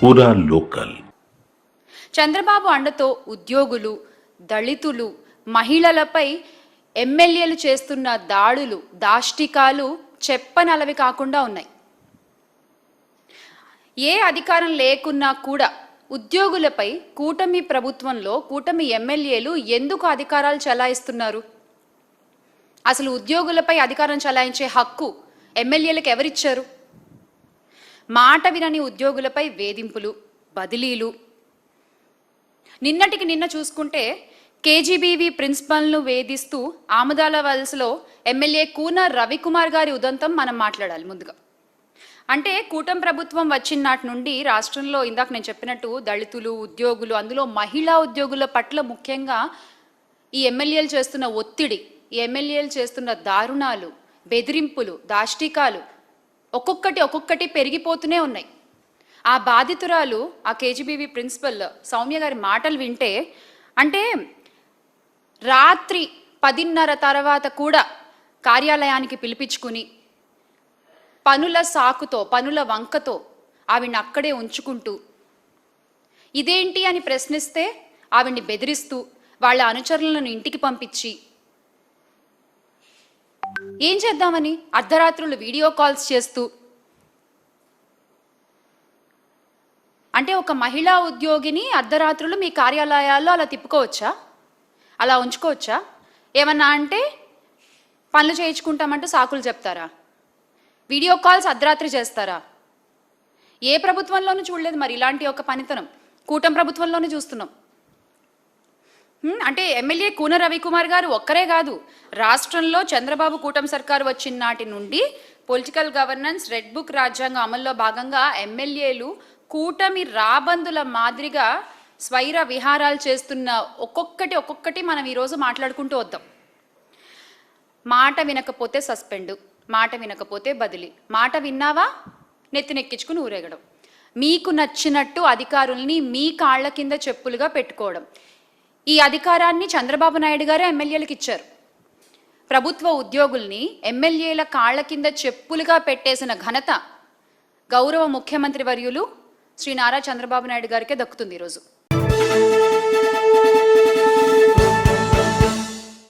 పూరా లోకల్. చంద్రబాబు అండతో ఉద్యోగులు, దళితులు, మహిళలపై ఎమ్మెల్యేలు చేస్తున్న దాడులు, దాష్టికాలు చెప్పనలవి కాకుండా ఉన్నాయి. ఏ అధికారం లేకున్నా కూడా ఉద్యోగులపై కూటమి ప్రభుత్వంలో కూటమి ఎమ్మెల్యేలు ఎందుకు అధికారాలు చలాయిస్తున్నారు? అసలు ఉద్యోగులపై అధికారం చలాయించే హక్కు ఎమ్మెల్యేలకు ఎవరిచ్చారు? మాట వినని ఉద్యోగులపై వేధింపులు, బదిలీలు. నిన్నటికి నిన్న చూసుకుంటే కేజీబీవీ ప్రిన్సిపల్ను వేధిస్తూ ఆమదాల వలసలో ఎమ్మెల్యే కూన రవికుమార్ గారి ఉదంతం మనం మాట్లాడాలి ముందుగా. అంటే కూటమి ప్రభుత్వం వచ్చిన నాటి నుండి రాష్ట్రంలో ఇందాక నేను చెప్పినట్టు దళితులు, ఉద్యోగులు, అందులో మహిళా ఉద్యోగుల పట్ల ముఖ్యంగా ఈ ఎమ్మెల్యేలు చేస్తున్న ఒత్తిడి, ఈ ఎమ్మెల్యేలు చేస్తున్న దారుణాలు, బెదిరింపులు, దాష్టికాలు ఒక్కొక్కటి పెరిగిపోతూనే ఉన్నాయి. ఆ బాధితురాలు, ఆ కేజీబీవీ ప్రిన్సిపల్ సౌమ్య గారి మాటలు వింటే, అంటే రాత్రి 10:30 తర్వాత కూడా కార్యాలయానికి పిలిపించుకుని పనుల సాకుతో, పనుల వంకతో ఆవిడ్ని అక్కడే ఉంచుకుంటూ, ఇదేంటి అని ప్రశ్నిస్తే ఆవిడ్ని బెదిరిస్తూ వాళ్ళ అనుచరులను ఇంటికి పంపించి, ఏం చేద్దామని అర్ధరాత్రులు వీడియో కాల్స్ చేస్తూ, అంటే ఒక మహిళా ఉద్యోగిని అర్ధరాత్రులు మీ కార్యాలయాల్లో అలా తిప్పుకోవచ్చా? అలా ఉంచుకోవచ్చా? ఏమన్నా అంటే పనులు చేయించుకుంటామంటూ సాకులు చెప్తారా? వీడియో కాల్స్ అర్ధరాత్రి చేస్తారా? ఏ ప్రభుత్వంలోనూ చూడలేదు మరి ఇలాంటి ఒక పనితనం. కూటమి ప్రభుత్వంలోనే చూస్తున్నాం. అంటే ఎమ్మెల్యే కూన రవికుమార్ గారు ఒక్కరే కాదు, రాష్ట్రంలో చంద్రబాబు కూటమి సర్కారు వచ్చిన నాటి నుండి పొలిటికల్ గవర్నెన్స్, రెడ్ బుక్ రాజ్యాంగం అమల్లో భాగంగా ఎమ్మెల్యేలు కూటమి రాబందుల మాదిరిగా స్వైర విహారాలు చేస్తున్న ఒక్కొక్కటి మనం ఈరోజు మాట్లాడుకుంటూ వద్దాం. మాట వినకపోతే సస్పెండు, మాట వినకపోతే బదిలీ, మాట విన్నావా నెత్తినెక్కించుకుని ఊరేగడం, మీకు నచ్చినట్టు అధికారుల్ని మీ కాళ్ల కింద చెప్పులుగా పెట్టుకోవడం. ఈ అధికారాన్ని చంద్రబాబు నాయుడు గారే ఎమ్మెల్యేలకు ఇచ్చారు. ప్రభుత్వ ఉద్యోగుల్ని ఎమ్మెల్యేల కాళ్ల కింద చెప్పులుగా పెట్టేసిన ఘనత గౌరవ ముఖ్యమంత్రి వర్యులు శ్రీ నారా చంద్రబాబు నాయుడు గారికే దక్కుతుంది ఈరోజు.